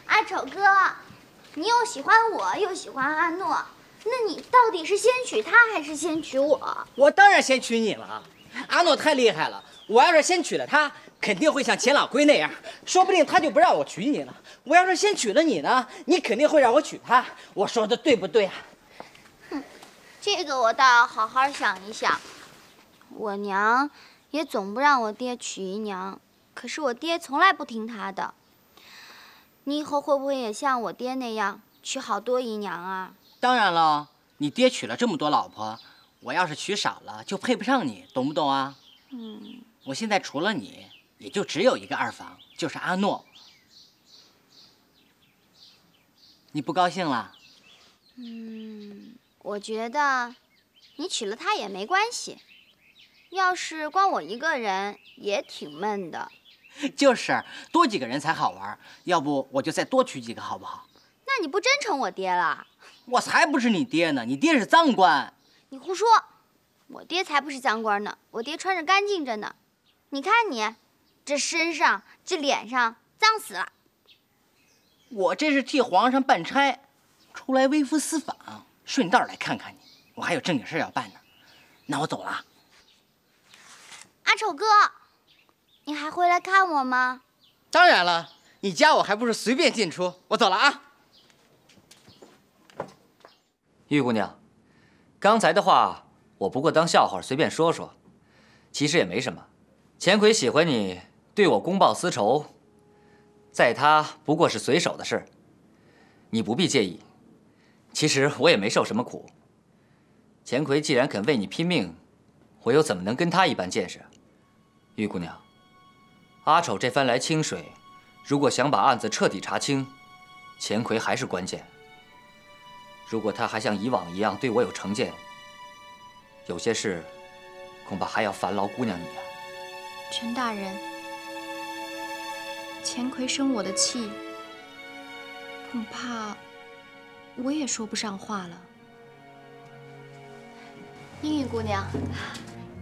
阿丑哥，你又喜欢我，又喜欢阿诺，那你到底是先娶她还是先娶我？我当然先娶你了。阿诺太厉害了，我要是先娶了他，肯定会像钱老龟那样，说不定他就不让我娶你了。我要是先娶了你呢，你肯定会让我娶他。我说的对不对啊？哼，这个我倒要好好想一想。我娘也总不让我爹娶姨娘，可是我爹从来不听她的。你以后会不会也像我爹那样娶好多姨娘啊？当然了，你爹娶了这么多老婆，我要是娶少了就配不上你，懂不懂啊？我现在除了你，也就只有一个二房，就是阿诺。你不高兴了？我觉得你娶了她也没关系，要是光我一个人也挺闷的。就是多几个人才好玩，要不我就再多娶几个好不好？那你不真成我爹了？我才不是你爹呢，你爹是赃官。你胡说，我爹才不是脏官呢，我爹穿着干净着呢。你看你，这身上这脸上脏死了。我这是替皇上办差，出来微服私访，顺道来看看你。我还有正经事要办呢，那我走了。阿丑哥，你还会来看我吗？当然了，你家我还不是随便进出。我走了啊。玉姑娘，刚才的话我不过当笑话随便说说，其实也没什么。钱奎喜欢你，对我公报私仇，在他不过是随手的事，你不必介意。其实我也没受什么苦。钱奎既然肯为你拼命，我又怎么能跟他一般见识？玉姑娘，阿丑这番来清水，如果想把案子彻底查清，钱奎还是关键。如果他还像以往一样对我有成见，有些事恐怕还要烦劳姑娘你啊。陈大人，钱奎生我的气，恐怕我也说不上话了。英语姑娘，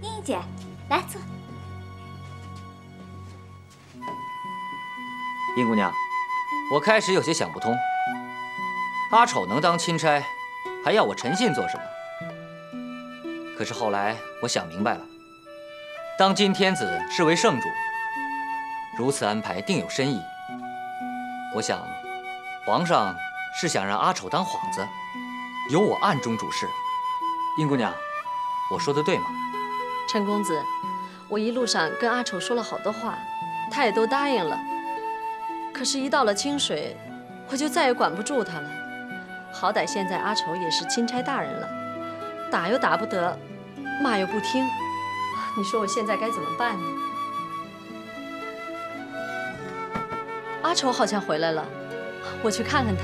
英语姐，来坐。殷姑娘，我开始有些想不通，阿丑能当钦差，还要我陈信做什么？可是后来我想明白了，当今天子是为圣主，如此安排定有深意。我想，皇上是想让阿丑当幌子，由我暗中主事。殷姑娘，我说的对吗？陈公子，我一路上跟阿丑说了好多话，他也都答应了。可是，一到了清水，我就再也管不住他了。好歹现在阿丑也是钦差大人了，打又打不得，骂又不听，你说我现在该怎么办呢？阿丑好像回来了，我去看看他。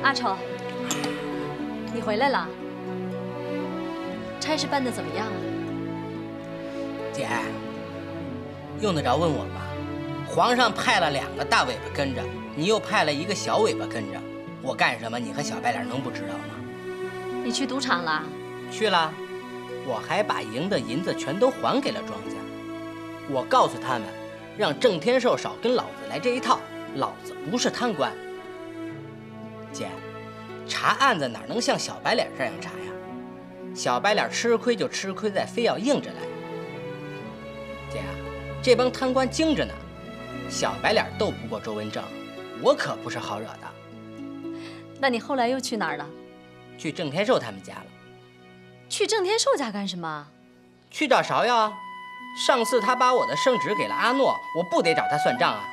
阿丑，你回来了，差事办得怎么样啊？姐，用得着问我吗？皇上派了2个大尾巴跟着，你又派了1个小尾巴跟着，我干什么？你和小白脸能不知道吗？你去赌场了？去了，我还把赢的银子全都还给了庄家。我告诉他们，让郑天寿少跟老子来这一套，老子不是贪官。姐，查案子哪能像小白脸这样查呀？小白脸吃亏就吃亏在非要硬着来。姐啊，这帮贪官精着呢，小白脸斗不过周文正，我可不是好惹的。那你后来又去哪儿了？去郑天寿他们家了。去郑天寿家干什么？去找芍药啊。上次他把我的圣旨给了阿诺，我不得找他算账啊。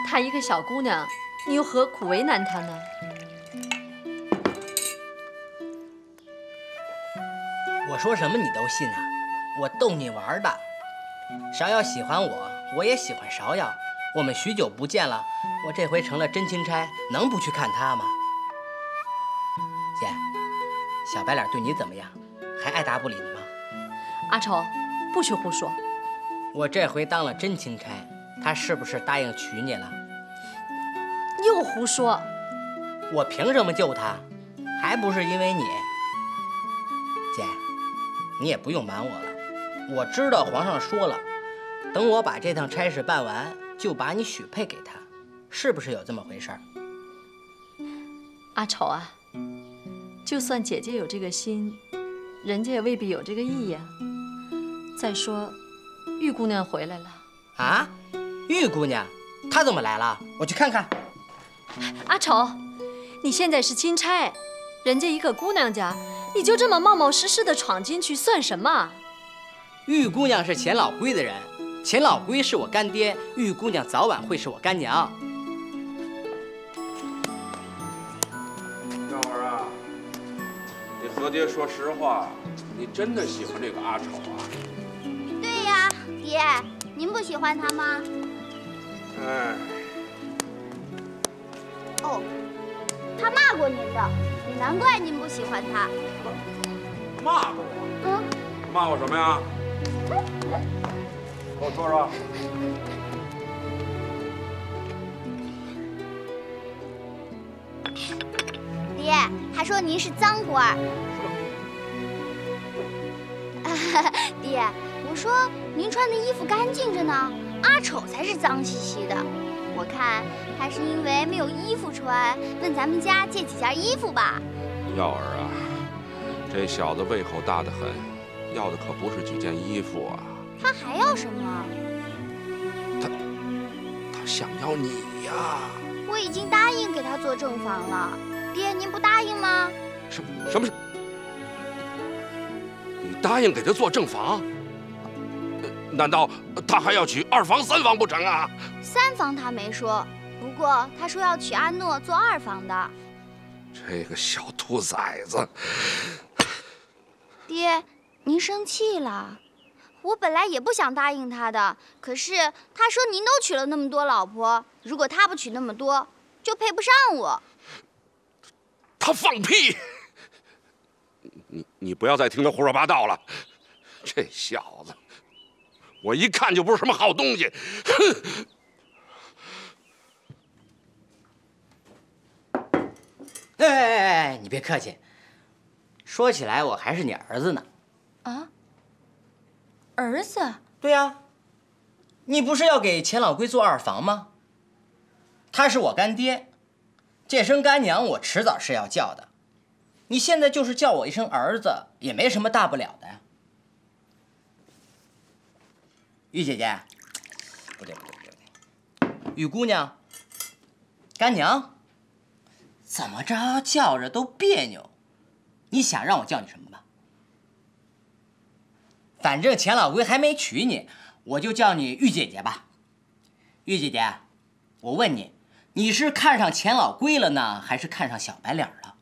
她一个小姑娘，你又何苦为难她呢？我说什么你都信啊？我逗你玩的。芍药喜欢我，我也喜欢芍药。我们许久不见了，我这回成了真钦差，能不去看她吗？姐，小白脸对你怎么样？还爱答不理的吗？阿丑，不许胡说！我这回当了真钦差，他是不是答应娶你了？又胡说！我凭什么救他？还不是因为你。姐，你也不用瞒我了，我知道皇上说了，等我把这趟差事办完，就把你许配给他，是不是有这么回事？阿丑啊，就算姐姐有这个心，人家也未必有这个意呀。再说，玉姑娘回来了。啊？玉姑娘，她怎么来了？我去看看。阿丑，你现在是钦差，人家一个姑娘家，你就这么冒冒失失的闯进去，算什么？玉姑娘是钱老龟的人，钱老龟是我干爹，玉姑娘早晚会是我干娘。耀儿啊，你和爹说实话，你真的喜欢这个阿丑啊？对呀，爹，您不喜欢他吗？哎，哦，他骂过您的，也难怪您不喜欢他。骂过我？嗯，骂我什么呀？跟我说说。爹，他说您是脏官儿。爹，我说您穿的衣服干净着呢，阿丑才是脏兮兮的。我看他是因为没有衣服穿，问咱们家借几件衣服吧。耀儿啊，这小子胃口大得很，要的可不是几件衣服啊。他还要什么？他想要你呀。我已经答应给他做正房了。爹，您不答应吗？什么？你答应给他做正房？难道他还要娶2房3房不成啊？3房他没说，不过他说要娶阿诺做2房的。这个小兔崽子！爹，您生气了？我本来也不想答应他的，可是他说您都娶了那么多老婆，如果他不娶那么多，就配不上我。他放屁！你不要再听他胡说八道了。这小子，我一看就不是什么好东西。哼！哎，你别客气。说起来，我还是你儿子呢。啊？儿子？对呀，你不是要给钱老龟做2房吗？他是我干爹，这声干娘我迟早是要叫的。你现在就是叫我一声儿子，也没什么大不了的呀。玉姐姐，不对，玉姑娘，干娘，怎么着叫着都别扭？你想让我叫你什么吧？反正钱老龟还没娶你，我就叫你玉姐姐吧。玉姐姐，我问你，你是看上钱老龟了呢，还是看上小白脸了？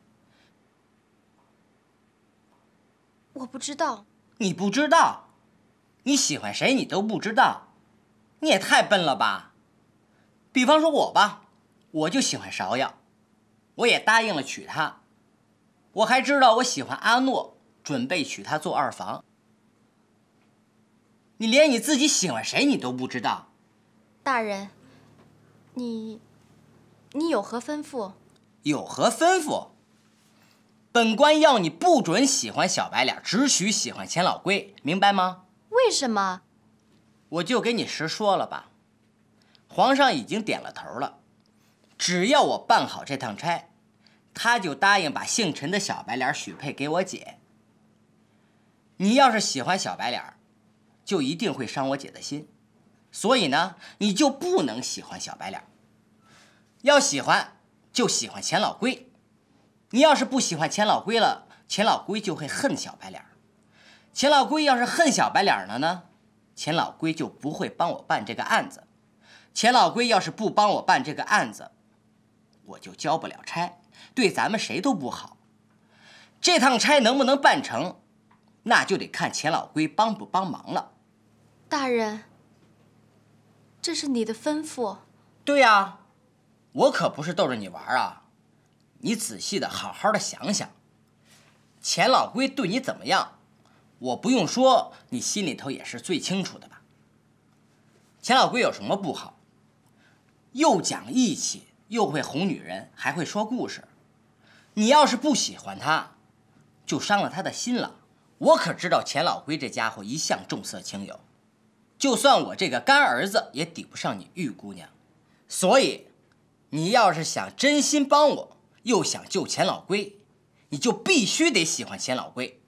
我不知道。你不知道？你喜欢谁你都不知道？你也太笨了吧！比方说我吧，我就喜欢芍药，我也答应了娶她。我还知道我喜欢阿诺，准备娶她做2房。你连你自己喜欢谁你都不知道。大人，你有何吩咐？有何吩咐？本官要你不准喜欢小白脸，只许喜欢钱老龟，明白吗？为什么？我就给你实说了吧。皇上已经点了头了，只要我办好这趟差，他就答应把姓陈的小白脸许配给我姐。你要是喜欢小白脸，就一定会伤我姐的心，所以呢，你就不能喜欢小白脸。要喜欢就喜欢钱老龟。你要是不喜欢钱老龟了，钱老龟就会恨小白脸。钱老龟要是恨小白脸了呢，钱老龟就不会帮我办这个案子。钱老龟要是不帮我办这个案子，我就交不了差，对咱们谁都不好。这趟差能不能办成，那就得看钱老龟帮不帮忙了。大人，这是你的吩咐。对呀，我可不是逗着你玩啊。你仔细的好好的想想，钱老龟对你怎么样，我不用说，你心里头也是最清楚的吧。钱老贵有什么不好？又讲义气，又会哄女人，还会说故事。你要是不喜欢他，就伤了他的心了。我可知道钱老贵这家伙一向重色轻友，就算我这个干儿子也抵不上你玉姑娘。所以，你要是想真心帮我，又想救钱老贵，你就必须得喜欢钱老贵。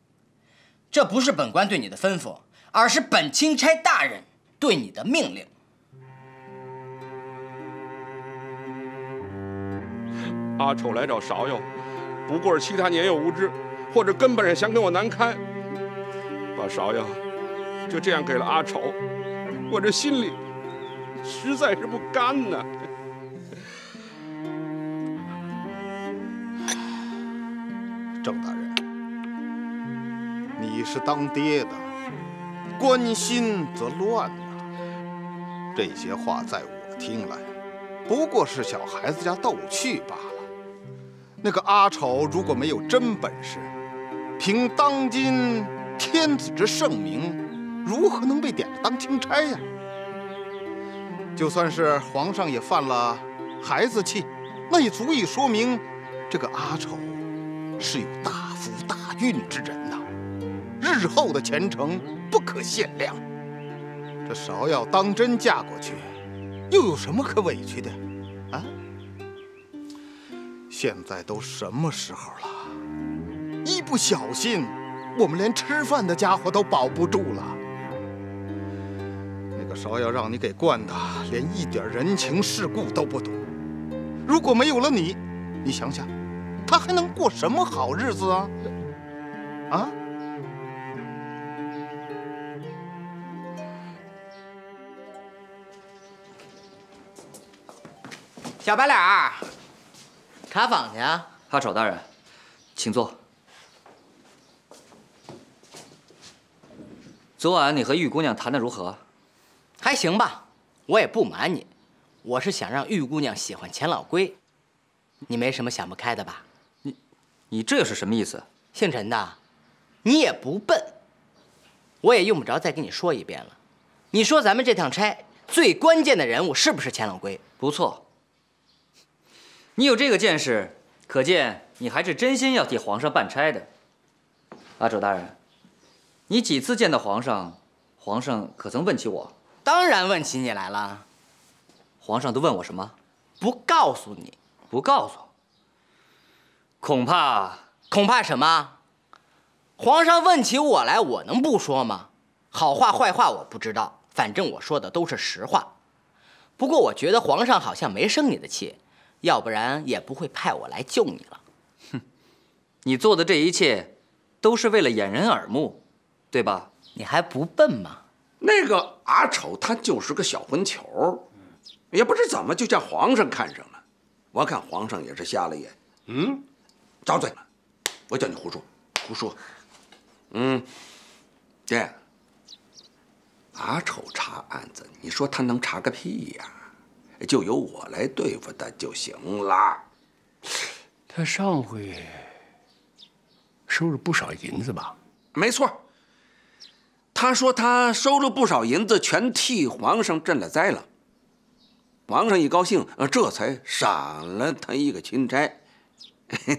这不是本官对你的吩咐，而是本钦差大人对你的命令。阿丑来找芍药，不过是其他年幼无知，或者根本上想跟我难堪，把芍药就这样给了阿丑，我这心里实在是不甘呐。郑大人，你是当爹的，关心则乱呐。这些话在我听来，不过是小孩子家逗趣罢了。那个阿丑如果没有真本事，凭当今天子之圣明，如何能被点着当钦差呀？就算是皇上也犯了孩子气，那也足以说明这个阿丑是有大福大运之人呐，日后的前程不可限量。这芍药当真嫁过去，又有什么可委屈的啊？现在都什么时候了，一不小心，我们连吃饭的家伙都保不住了。那个芍药让你给惯的，连一点人情世故都不懂。如果没有了你，你想想，他还能过什么好日子啊？啊？小白脸儿，查访去啊！阿丑大人，请坐。昨晚你和玉姑娘谈得如何？还行吧，我也不瞒你，我是想让玉姑娘喜欢钱老贵。你没什么想不开的吧？你这又是什么意思？姓陈的，你也不笨，我也用不着再跟你说一遍了。你说咱们这趟差最关键的人物是不是钱老贵？不错，你有这个见识，可见你还是真心要替皇上办差的。阿丑大人，你几次见到皇上，皇上可曾问起我？当然问起你来了。皇上都问我什么？不告诉你。不告诉。恐怕什么？皇上问起我来，我能不说吗？好话坏话我不知道，反正我说的都是实话。不过我觉得皇上好像没生你的气，要不然也不会派我来救你了。哼，你做的这一切都是为了掩人耳目，对吧？你还不笨吗？那个阿丑他就是个小混球，也不知怎么就叫皇上看上了。我看皇上也是瞎了眼。张嘴了，我叫你胡说，胡说。爹，阿丑查案子，你说他能查个屁呀？就由我来对付他就行了。他上回收了不少银子吧？没错。他说他收了不少银子，全替皇上赈了灾了。皇上一高兴，这才赏了他一个钦差。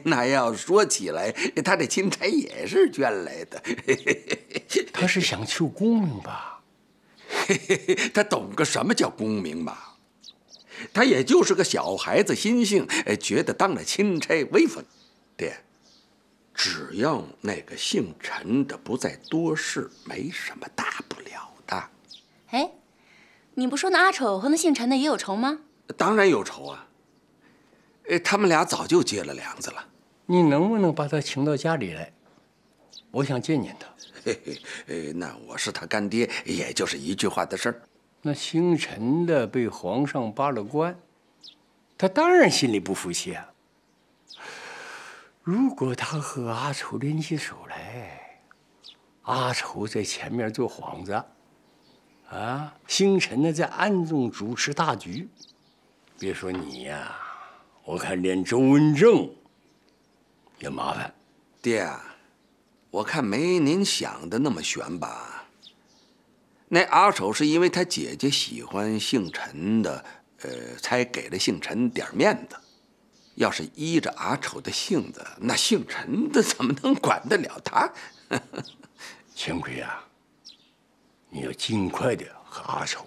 那要说起来，他这钦差也是捐来的。他是想求功名吧？他懂个什么叫功名吗？他也就是个小孩子心性，觉得当了钦差威风。爹，只要那个姓陈的不再多事，没什么大不了的。哎，你不说那阿丑和那姓陈的也有仇吗？当然有仇啊！他们俩早就结了梁子了。你能不能把他请到家里来？我想见见他。那我是他干爹，也就是一句话的事儿。那姓陈的被皇上罢了官，他当然心里不服气啊。如果他和阿丑联起手来，阿丑在前面做幌子，啊，姓陈呢在暗中主持大局。别说你呀，我看连周文正也麻烦。爹啊，我看没您想的那么悬吧。那阿丑是因为他姐姐喜欢姓陈的，才给了姓陈点面子。要是依着阿丑的性子，那姓陈的怎么能管得了他？钱奎啊，你要尽快的和阿丑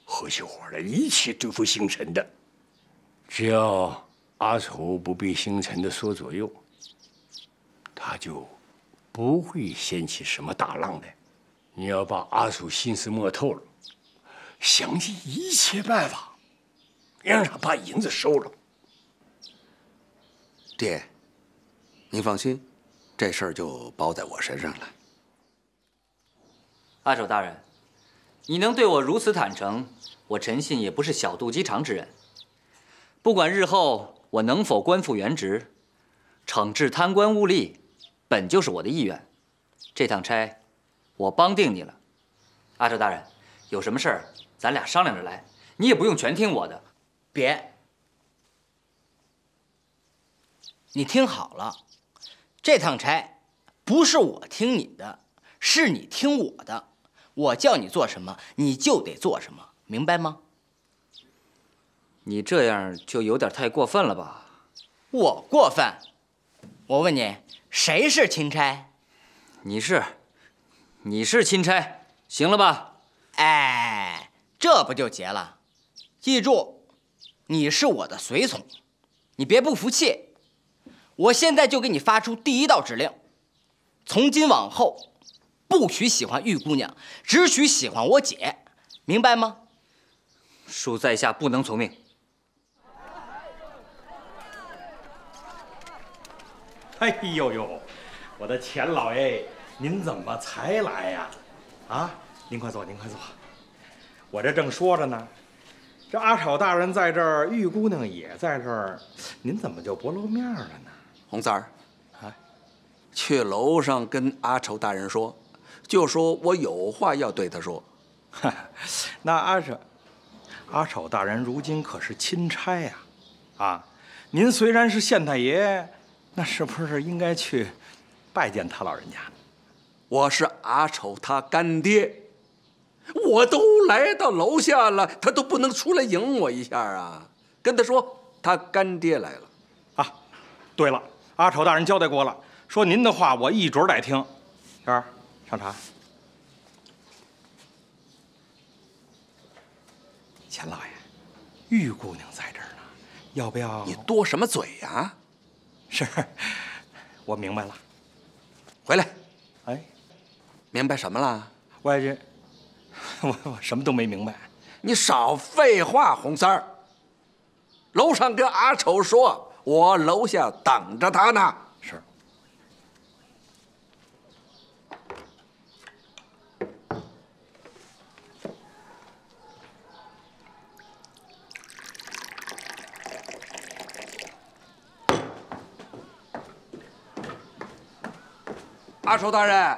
合起伙来，一起对付姓陈的。只要阿丑不被姓陈的所左右，他就不会掀起什么大浪来。你要把阿丑心思摸透了，想尽一切办法，让他把银子收了。爹，您放心，这事儿就包在我身上了。阿丑大人，你能对我如此坦诚，我陈信也不是小肚鸡肠之人。不管日后我能否官复原职，惩治贪官污吏，本就是我的意愿。这趟差，我帮定你了。阿丑大人，有什么事儿咱俩商量着来，你也不用全听我的。别，你听好了，这趟差不是我听你的，是你听我的。我叫你做什么，你就得做什么，明白吗？你这样就有点太过分了吧？我过分？我问你，谁是钦差？你是钦差，行了吧？哎，这不就结了？记住，你是我的随从，你别不服气。我现在就给你发出第一道指令：从今往后，不许喜欢玉姑娘，只许喜欢我姐，明白吗？恕在下不能从命。哎呦呦，我的钱老爷，您怎么才来呀？啊，您快坐，您快坐。我这正说着呢，这阿丑大人在这儿，玉姑娘也在这儿，您怎么就不露面了呢？红三儿，啊，去楼上跟阿丑大人说，就说我有话要对他说。那阿丑大人如今可是钦差呀，啊，您虽然是县太爷，那是不是应该去拜见他老人家？我是阿丑他干爹，我都来到楼下了，他都不能出来迎我一下啊！跟他说他干爹来了。啊，对了，阿丑大人交代过了，说您的话我一准得听。娟儿，上茶。钱老爷，玉姑娘在这儿呢，要不要？你多什么嘴呀？是，我明白了。回来。哎，明白什么了？外人，我什么都没明白。你少废话，红三儿。楼上跟阿丑说，我楼下等着他呢。是。阿丑大人，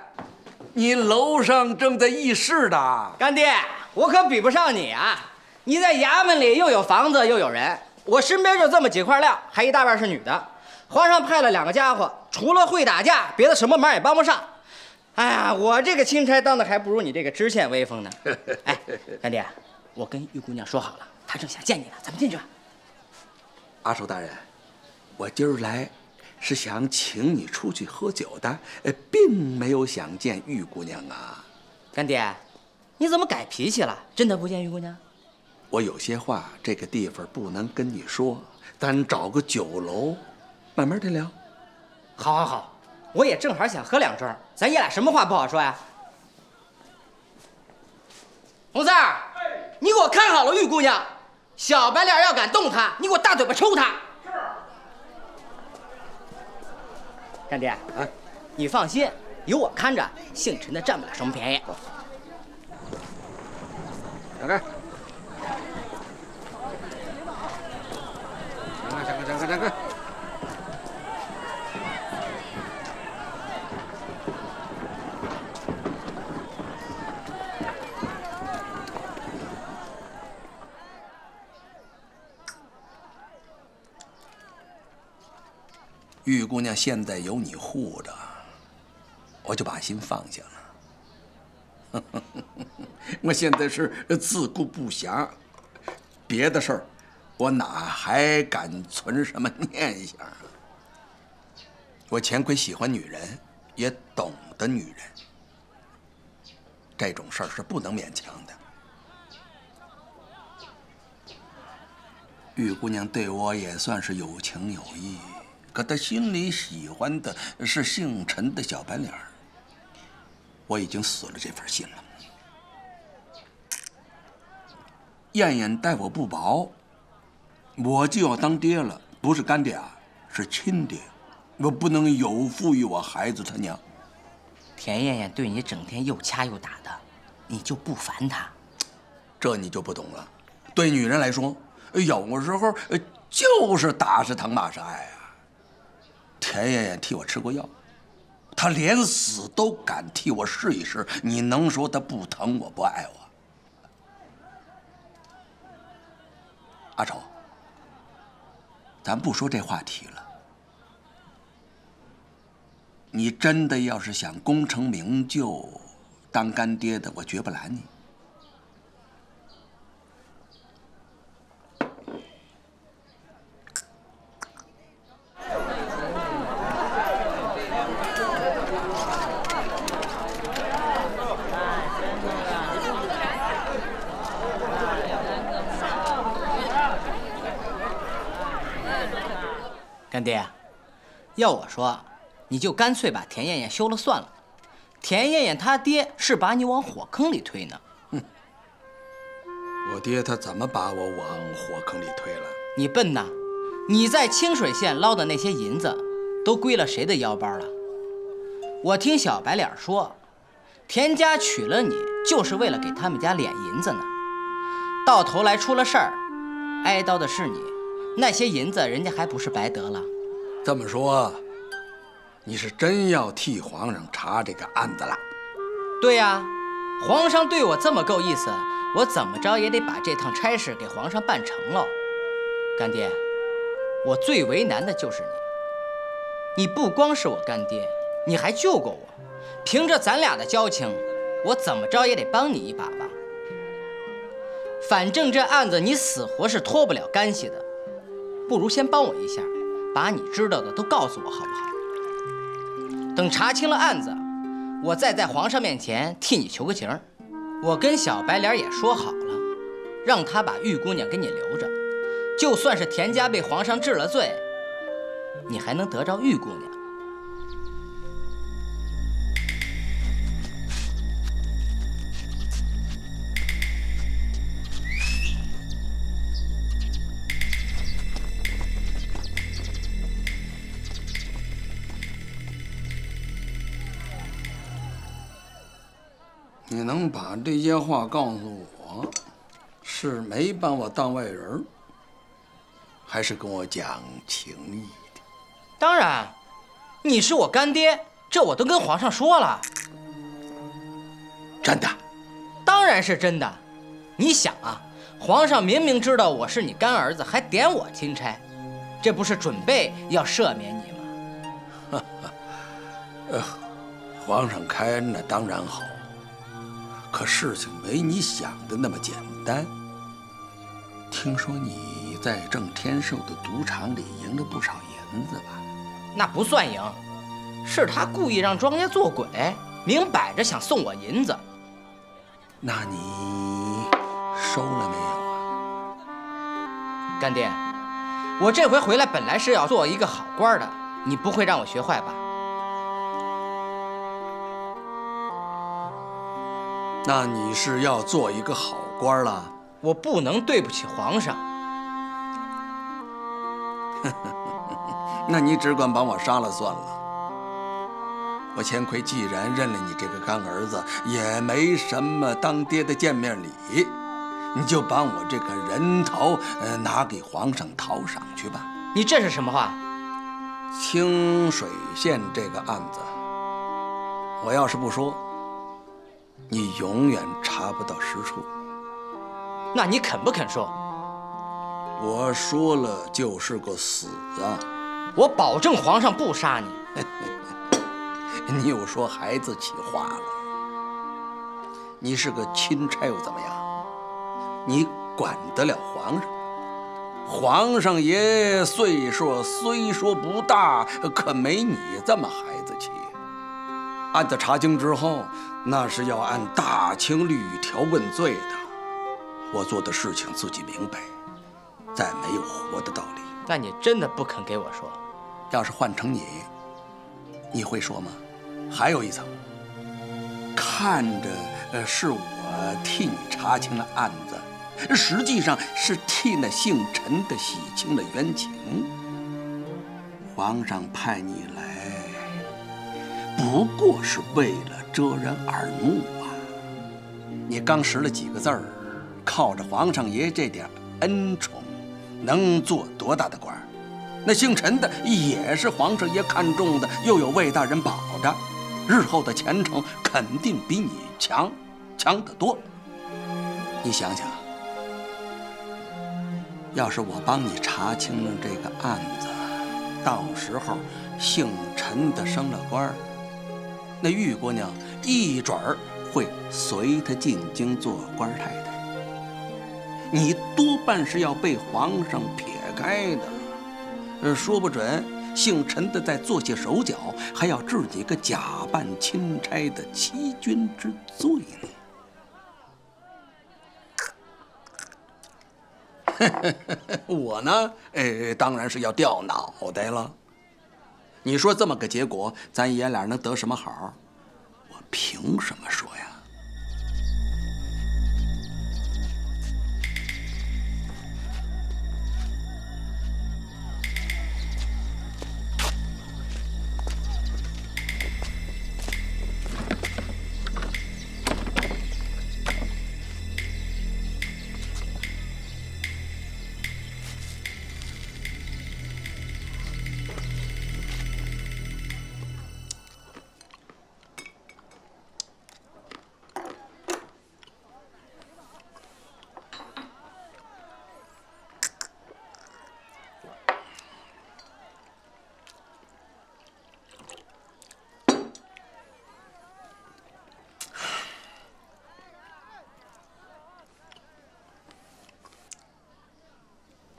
你楼上正在议事的。干爹，我可比不上你啊！你在衙门里又有房子又有人，我身边就这么几块料，还一大半是女的。皇上派了2个家伙，除了会打架，别的什么忙也帮不上。哎呀，我这个钦差当的还不如你这个知县威风呢。哎，干爹，我跟玉姑娘说好了，她正想见你呢，咱们进去吧。阿丑大人，我今儿来是想请你出去喝酒的，并没有想见玉姑娘啊。干爹，你怎么改脾气了？真的不见玉姑娘？我有些话这个地方不能跟你说，咱找个酒楼，慢慢的聊。好，好，好，我也正好想喝2盅，咱爷俩什么话不好说呀？红三儿，你给我看好了玉姑娘，小白脸要敢动她，你给我大嘴巴抽她。是。干爹，你放心，有我看着，姓陈的占不了什么便宜。让开！让开！玉姑娘现在有你护着，我就把心放下了。我现在是自顾不暇，别的事儿，我哪还敢存什么念想啊？我钱奎喜欢女人，也懂得女人，这种事儿是不能勉强的。玉姑娘对我也算是有情有义，可她心里喜欢的是姓陈的小白脸儿。我已经死了这份心了。燕燕待我不薄，我就要当爹了，不是干爹啊，是亲爹。我不能有负于我孩子他娘。田燕燕对你整天又掐又打的，你就不烦她？这你就不懂了。对女人来说，有的时候就是打是疼，骂是爱啊。田燕燕替我吃过药，她连死都敢替我试一试，你能说她不疼我不爱我？阿丑，咱不说这话题了。你真的要是想功成名就，当干爹的，我绝不拦你。干爹，要我说，你就干脆把田燕燕休了算了。田燕燕她爹是把你往火坑里推呢。我爹他怎么把我往火坑里推了？你笨呐！你在清水县捞的那些银子，都归了谁的腰包了？我听小白脸说，田家娶了你，就是为了给他们家敛银子呢。到头来出了事儿，挨刀的是你。那些银子人家还不是白得了？这么说，你是真要替皇上查这个案子了？对呀，皇上对我这么够意思，我怎么着也得把这趟差事给皇上办成喽。干爹，我最为难的就是你，你不光是我干爹，你还救过我，凭着咱俩的交情，我怎么着也得帮你一把吧。反正这案子你死活是脱不了干系的。不如先帮我一下，把你知道的都告诉我，好不好？等查清了案子，我再在皇上面前替你求个情。我跟小白脸也说好了，让他把玉姑娘给你留着，就算是田家被皇上治了罪，你还能得着玉姑娘。你能把这些话告诉我，是没把我当外人，还是跟我讲情义的？当然，你是我干爹，这我都跟皇上说了。真的？当然是真的。你想啊，皇上明明知道我是你干儿子，还点我钦差，这不是准备要赦免你吗？皇上开恩那当然好。可事情没你想的那么简单。听说你在郑天寿的赌场里赢了不少银子吧？那不算赢，是他故意让庄家做鬼，明摆着想送我银子。那你收了没有啊？干爹，我这回回来本来是要做一个好官的，你不会让我学坏吧？那你是要做一个好官了？我不能对不起皇上。那你只管把我杀了算了。我钱奎既然认了你这个干儿子，也没什么当爹的见面礼，你就把我这个人头拿给皇上讨赏去吧。你这是什么话？清水县这个案子，我要是不说，你永远查不到实处。那你肯不肯说？我说了就是个死啊！我保证皇上不杀你。你又说孩子起话了。你是个钦差又怎么样？你管得了皇上？皇上爷岁数虽说不大，可没你这么孩子气。案子查清之后，那是要按大清律条问罪的。我做的事情自己明白，再没有活的道理。那你真的不肯给我说？要是换成你，你会说吗？还有一层，看着是我替你查清了案子，实际上是替那姓陈的洗清了冤情。皇上派你来，不过是为了遮人耳目啊！你刚识了几个字儿，靠着皇上爷这点恩宠，能做多大的官？那姓陈的也是皇上爷看中的，又有魏大人保着，日后的前程肯定比你强得多。你想想，要是我帮你查清了这个案子，到时候姓陈的升了官，那玉姑娘一准儿会随他进京做官太太，你多半是要被皇上撇开的。说不准姓陈的再做些手脚，还要治你个假扮钦差的欺君之罪呢。我呢，当然是要掉脑袋了。你说这么个结果，咱爷俩能得什么好？我凭什么说呀？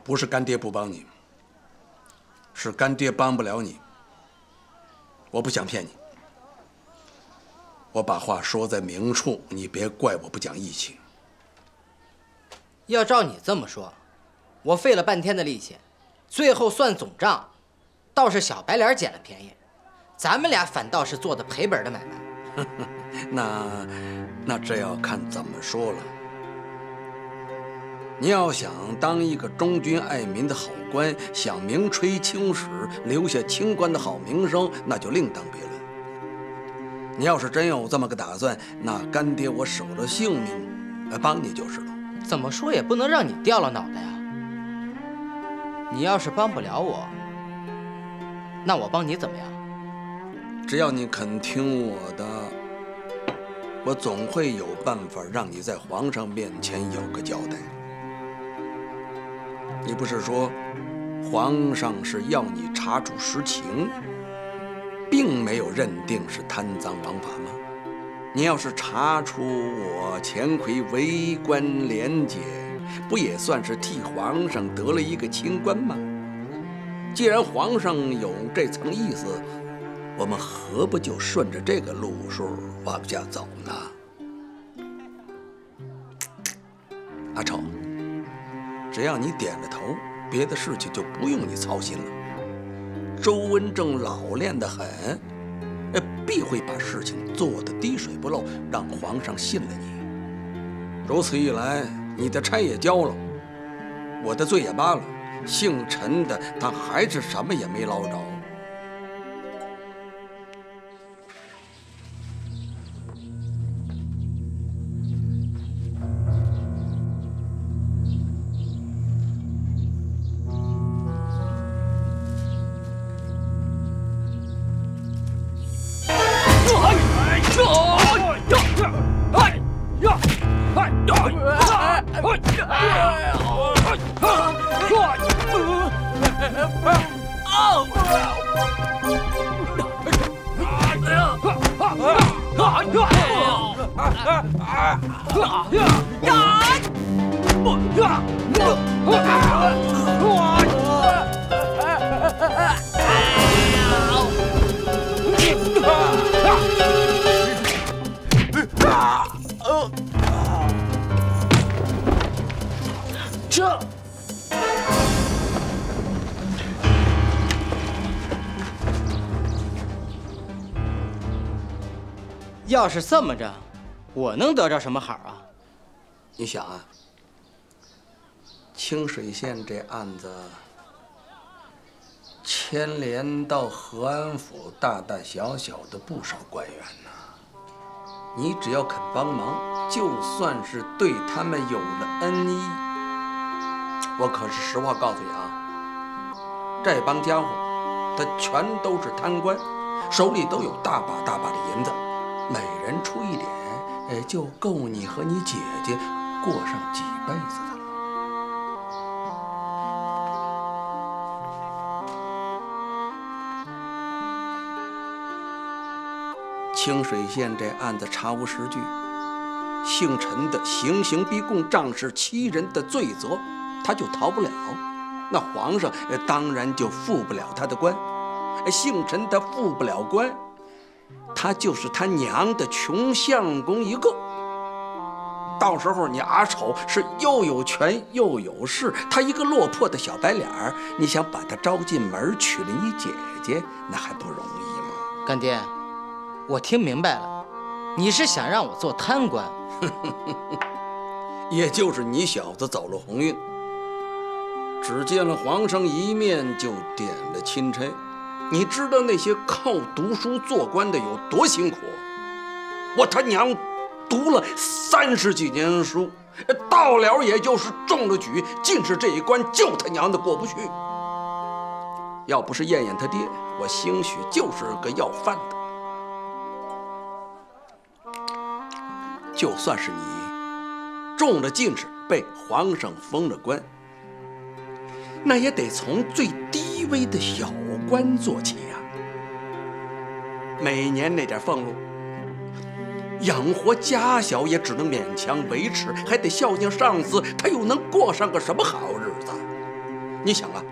不是干爹不帮你，是干爹帮不了你。我不想骗你，我把话说在明处，你别怪我不讲义气。要照你这么说，我费了半天的力气，最后算总账，倒是小白脸捡了便宜，咱们俩反倒是做的赔本的买卖。那这要看怎么说了。你要想当一个忠君爱民的好官，想名垂青史，留下清官的好名声，那就另当别论。你要是真有这么个打算，那干爹我守了性命，帮你就是了。怎么说也不能让你掉了脑袋啊！你要是帮不了我，那我帮你怎么样？只要你肯听我的，我总会有办法让你在皇上面前有个交代。你不是说皇上是要你查出实情，并没有认定是贪赃枉法吗？你要是查出我钱奎为官廉洁，不也算是替皇上得了一个清官吗？既然皇上有这层意思，我们何不就顺着这个路数往下走呢？阿丑，只要你点了头，别的事情就不用你操心了。周文正老练得很，必会把事情做得滴水不漏，让皇上信了你。如此一来，你的差也交了，我的罪也扒了，姓陈的他还是什么也没捞着。要是这么着，我能得着什么好啊？你想啊，清水县这案子牵连到和安府大大小小的不少官员呢。你只要肯帮忙，就算是对他们有了恩义，我可是实话告诉你啊，这帮家伙他全都是贪官，手里都有大把大把的银子，每人出一点，就够你和你姐姐过上几辈子的了。清水县这案子查无实据，姓陈的行刑逼供、仗势欺人的罪责，他就逃不了。那皇上当然就复不了他的官。姓陈他复不了官，他就是他娘的穷相公一个。到时候你阿丑是又有权又有势，他一个落魄的小白脸儿，你想把他招进门娶了你姐姐，那还不容易吗？干爹，我听明白了，你是想让我做贪官？也就是你小子走了鸿运，只见了皇上一面就点了钦差。你知道那些靠读书做官的有多辛苦？我他娘读了30几年书，到了也就是中了举，进士这一关就他娘的过不去。要不是燕燕他爹，我兴许就是个要饭的。就算是你中了进士，被皇上封了官，那也得从最低微的小官做起呀。每年那点俸禄，养活家小也只能勉强维持，还得孝敬上司，他又能过上个什么好日子？你想啊，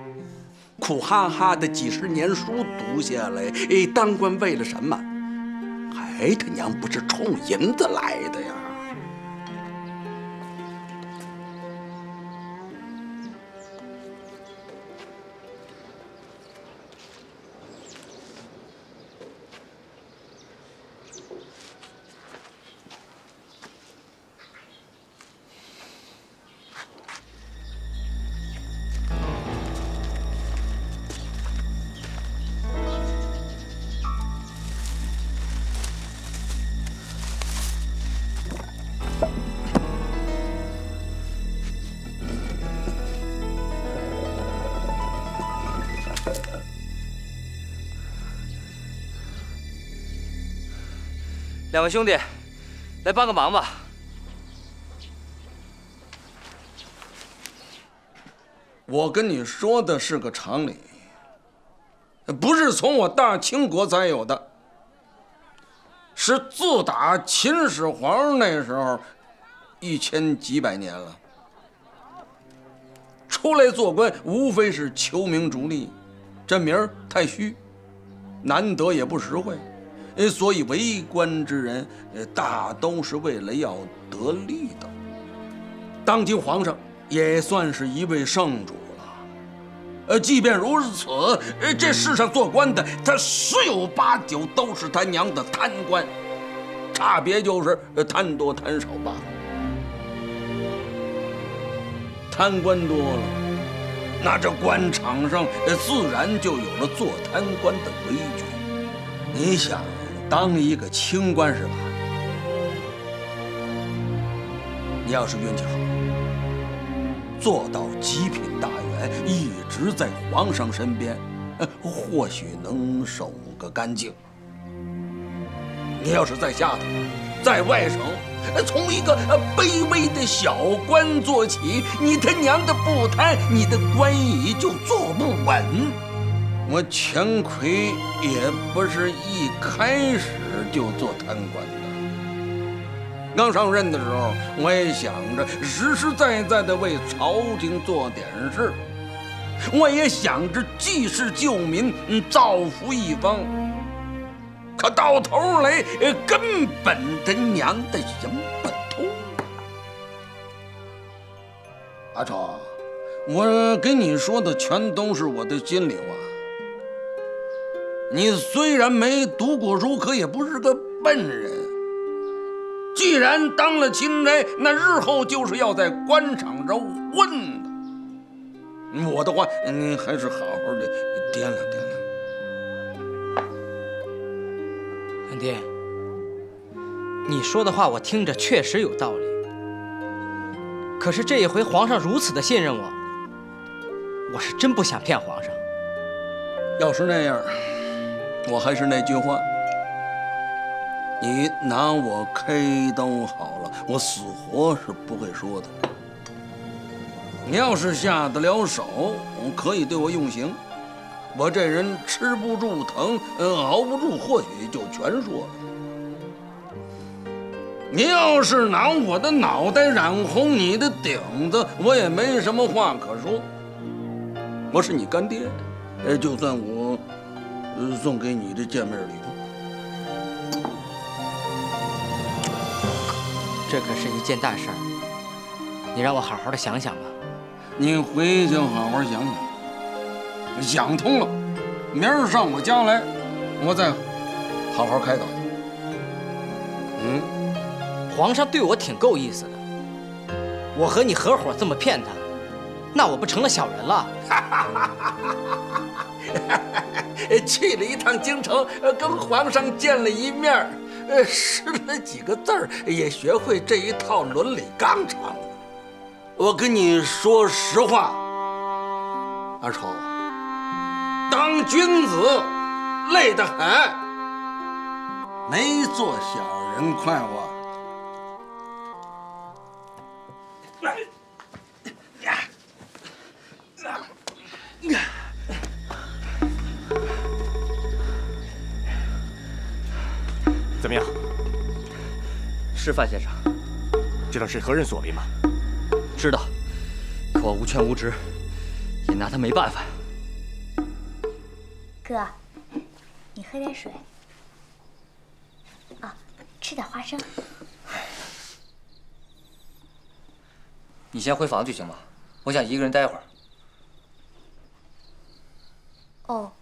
苦哈哈的几十年书读下来，当官为了什么？还他娘不是冲银子来的呀！两位兄弟，来帮个忙吧。我跟你说的是个常理，不是从我大清国才有的，是自打秦始皇那时候，1000几百年了。出来做官，无非是求名逐利，这名儿太虚，难得也不实惠。所以为官之人，大都是为了要得利的。当今皇上也算是一位圣主了，即便如此，这世上做官的，他10有8九都是他娘的贪官，差别就是贪多贪少罢了。贪官多了，那这官场上自然就有了做贪官的规矩。你想当一个清官是吧？你要是运气好，做到极品大员，一直在皇上身边，或许能守个干净。你要是在下头，在外省，从一个卑微的小官做起，你他娘的不贪，你的官椅就坐不稳。我钱奎也不是一开始就做贪官的，刚上任的时候，我也想着实实在在的为朝廷做点事，我也想着济世救民，造福一方。可到头来，根本他娘的行不通。阿丑，我跟你说的全都是我的心里话。你虽然没读过书，可也不是个笨人。既然当了钦差，那日后就是要在官场上混的。我的话，你还是好好的掂量掂量。干爹，你说的话我听着确实有道理。可是这一回皇上如此的信任我，我是真不想骗皇上。要是那样，我还是那句话，你拿我开刀好了，我死活是不会说的。你要是下得了手，可以对我用刑。我这人吃不住疼，熬不住，或许就全说了。你要是拿我的脑袋染红你的顶子，我也没什么话可说。我是你干爹，就算我送给你的见面礼物。这可是一件大事儿，你让我好好的想想吧。你回去好好想想，想通了，明儿上我家来，我再好好开导你。皇上对我挺够意思的，我和你合伙这么骗他，那我不成了小人了？去了一趟京城，跟皇上见了一面，识了几个字儿，也学会这一套伦理纲常了。我跟你说实话，阿丑，当君子累得很，没做小人快活。怎么样？是范先生，知道是何人所为吗？知道，可我无权无职，也拿他没办法。哥，你喝点水。啊，吃点花生。你先回房去行吗？我想一个人待会儿。哦。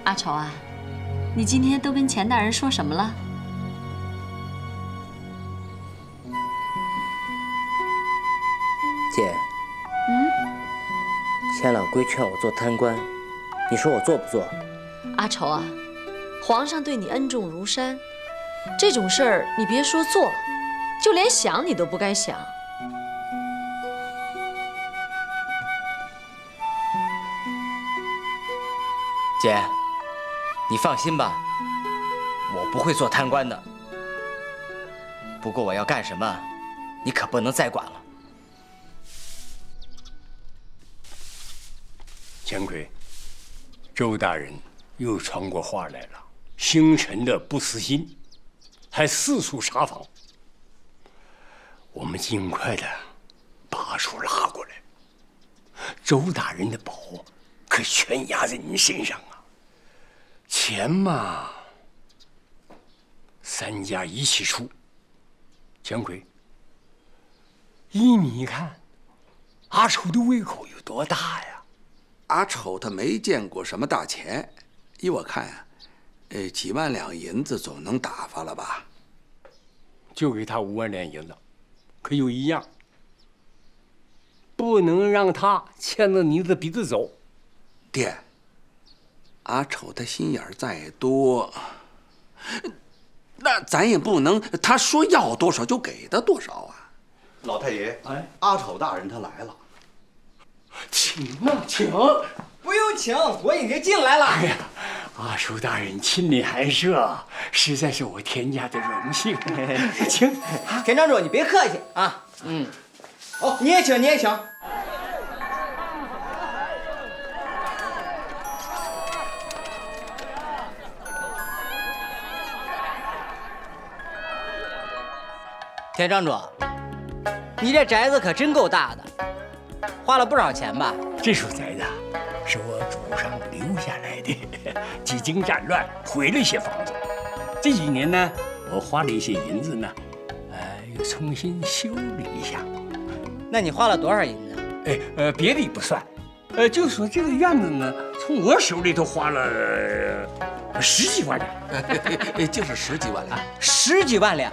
阿丑啊，你今天都跟钱大人说什么了？姐，钱老龟劝我做贪官，你说我做不做？阿丑啊，皇上对你恩重如山，这种事儿你别说做，就连想你都不该想。姐，你放心吧，我不会做贪官的。不过我要干什么，你可不能再管了。钱奎，周大人又传过话来了，星辰的不死心，还四处查访。我们尽快的把阿楚拉过来。周大人的宝可全压在您身上啊！钱嘛，三家一起出。钱奎，依你看，阿楚的胃口有多大呀？阿丑他没见过什么大钱，依我看啊，几万两银子总能打发了吧？就给他5万两银子，可有一样，不能让他牵着你的鼻子走。爹，阿丑他心眼再多，那咱也不能他说要多少就给他多少啊。老太爷，哎，阿丑大人他来了，请啊，请。不用请，我已经进来了。哎呀，阿丑大人亲临寒舍，实在是我田家的荣幸。请，田庄主，你别客气啊。哦，你也请，你也请。田庄主，你这宅子可真够大的，花了不少钱吧？这所宅子是我祖上留下来的，几经战乱毁了一些房子。这几年呢，我花了一些银子呢，又重新修理一下。那你花了多少银子？别的不算，就说这个院子呢，从我手里头花了10几万两，就是10几万两，10几万两，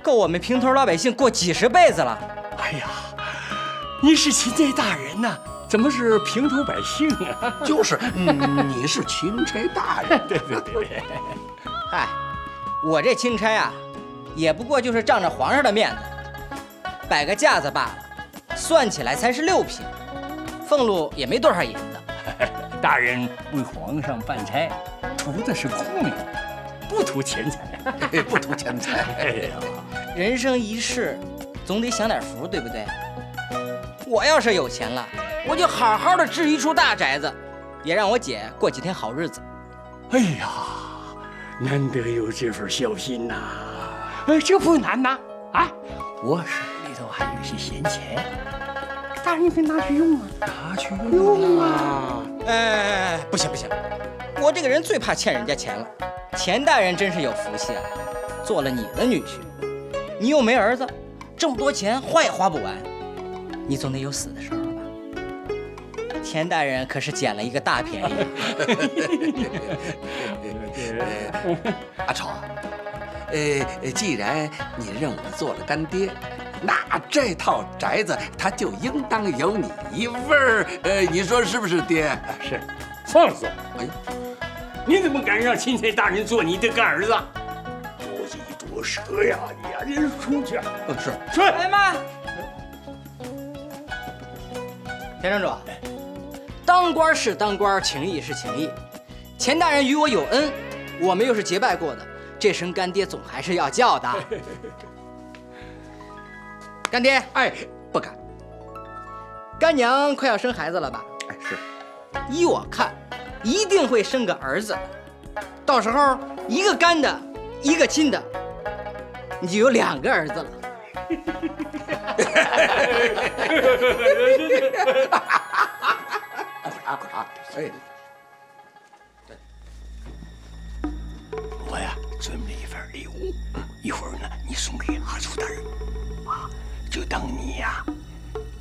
够我们平头老百姓过几十辈子了。哎呀，你是钦差大人呐，怎么是平头百姓啊？就是，你是钦差大人。对。嗨，我这钦差啊，也不过就是仗着皇上的面子，摆个架子罢了，算起来才是6品，俸禄也没多少银子。大人为皇上办差，图的是功名，不图钱财，不图钱财。哎呀，人生一世，总得享点福，对不对？我要是有钱了，我就好好的置一处大宅子，也让我姐过几天好日子。哎呀，难得有这份孝心呐！这不难呐！啊，我手里头还有些闲钱，大人你可以拿去用啊，拿去用啊！不行，我这个人最怕欠人家钱了。钱大人真是有福气啊，做了你的女婿，你又没儿子，这么多钱花也花不完，你总得有死的时候吧？钱大人可是捡了一个大便宜。阿丑，既然你认我做了干爹，那这套宅子它就应当有你一份儿。你说是不是，爹？是，放肆！哎，你怎么敢让钦差大人做你的干儿子？多嘴多舌呀！你呀，你出去！是。去。哎妈！田庄主，当官是当官，情义是情义。钱大人与我有恩，我们又是结拜过的，这声干爹总还是要叫的。干爹，不敢。干娘快要生孩子了吧？是。依我看，一定会生个儿子。到时候一个干的，一个亲的，你就有2个儿子了。我呀，准备一份礼物，一会儿呢，你送给阿丑大人，就当你呀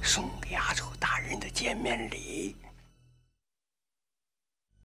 送给阿丑大人的见面礼。